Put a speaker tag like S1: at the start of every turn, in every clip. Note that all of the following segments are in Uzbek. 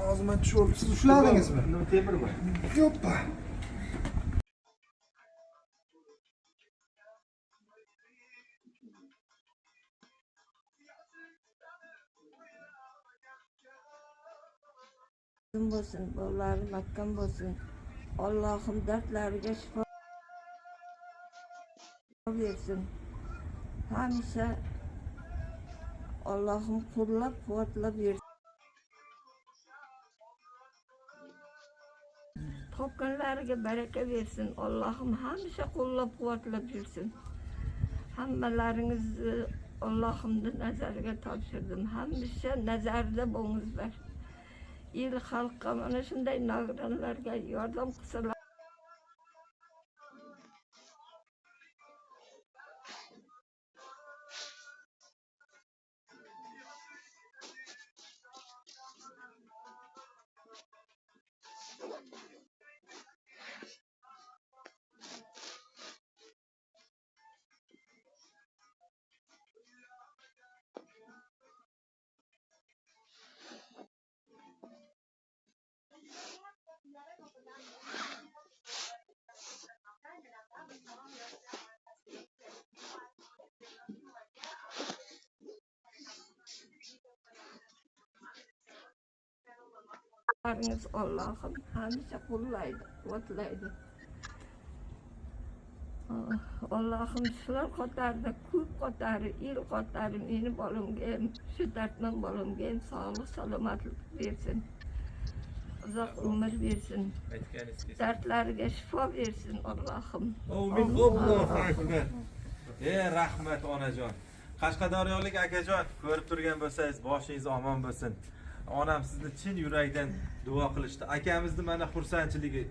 S1: Ağzıma tushib, siz ushladingizmi?
S2: Nima temirmi?
S1: Yo'qpa.
S3: Bo'lsin, bolalarim makkan bo'lsin. Allohim dardlariga shifo bersin. Hamisha Allohim qo'llab-quvvatlab bersin. Topganlariga baraka bersin. Allohim hamisha qo'llab-quvvatlab bersin. Hammalaringizni Allohimning nazariga topshirdim. Hamisha nazarda bo'lingizlar. El xalqqa mana shunday nogironlarga yordam qilsalar. Allah'ım hamisha qo'llaydi, quvvatlaydi. Allah'ım shular qatorida ko'p qatori, el qatori meni bolamga ham, shu dardman bolamga ham sog'lik, salomatlik bersin. Uzoq umr bersin. Dardlariga shifo bersin Allohim.
S2: Amin. Allohu akbar. Rahmat onajon. Qashqadaryolik akajon, ko'rib turgan bo'lsangiz, boshingiz omon bo'lsin. Onam sizni chin yurakdan duo qilishdi. Akamizni mana xursandchiligi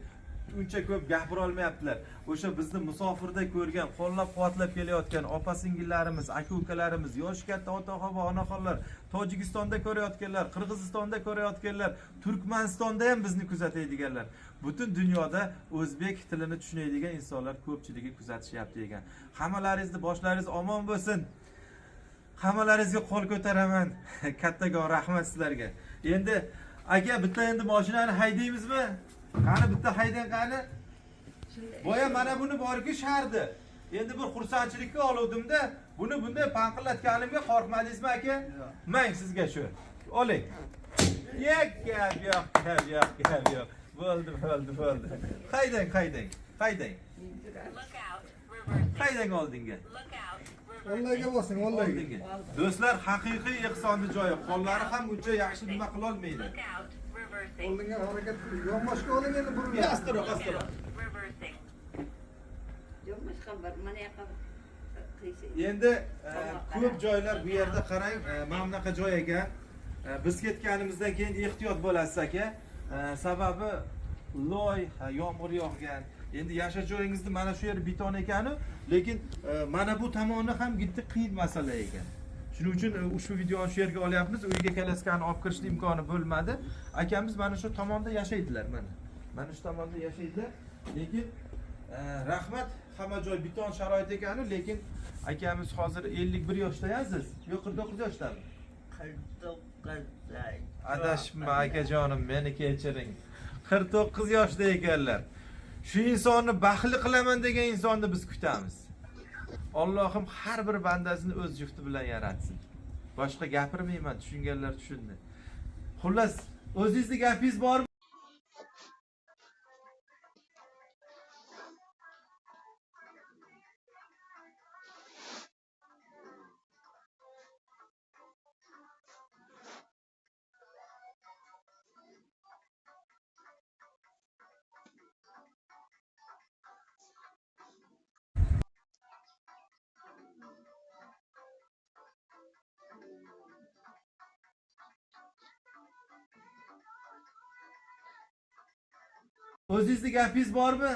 S2: uncha ko'p gapira olmayaptilar. O'sha bizni musofirda ko'rgan, qo'llab-quvvatlab kelayotgan opa-singillarimiz, aka-ukalarimiz, yosh katta otaxon va onaxonlar, Tojikistonda ko'rayotganlar, Qirg'izistonda ko'rayotganlar, Turkmanistonda ham bizni kuzatadiganlar. Butun dunyoda o'zbek tilini tushunadigan insonlar ko'pchiligi kuzatishyapti ekan. Hammalaringizni boshlaringiz omon bo'lsin. Hammalaringizga qo'l ko'taraman. Kattagon rahmat sizlarga. Endi aka bitta endi mashinani haydaymizmi? Qani bitta haydang qani? Boya mana buni borki shardi. Endi bir xursandchilikka oluvdim-da, buni bunday panqillatganimga qo'rqmadingizmi aka? Mang sizga shu. Oling. Gap yo'q. Bo'ldi. Haydang. Haydang oldinga.
S1: Vallahiga bo'lsin, vallahiga.
S2: Do'stlar, haqiqiy ehsonni joyi. Qo'llari ham uncha yaxshi nima qila olmaydi.
S1: Oldinga harakat qiling. Yo'qmashga oling endi burun.
S2: Astroq.
S3: Yo'qmashqa bir mana yoqqa qiysi.
S2: Endi ko'p joylar bu yerda qarang, mana bunaqa joy ekan. Biz ketganimizdan keyin ehtiyot bo'lasiz aka. Sababi loy, yomg'ir yog'gan. Endi yashash joyingizni mana shu yer beton ekanu, lekin mana bu tomoni ham bitta qiyin masala ekan. Shuning uchun ushbu videoni shu yerga olyapmiz. Uyga kalaskani olib kirishning imkoni bo'lmadi. Akamiz mana shu tomonda yashaydilar mana. Mana shu tomonda yashaydilar. Lekin rahmat, hamma joy beton sharoit ekanu, lekin akamiz hozir 51 yoshda siz? Yo'q 49 yoshdami?
S4: 49.
S2: Adashma akajonim, meni kechiring. 49 yoshda ekanlar. Shu insonni baxtli qilaman degan insonni biz kutamiz. Allohim har bir bandasini o'z jufti bilan yaratsin. Boshqa gapirmayman, tushunganlar tushundi. Xullas, o'zingizning gapingiz bormi? O'zingizning gapingiz bormi?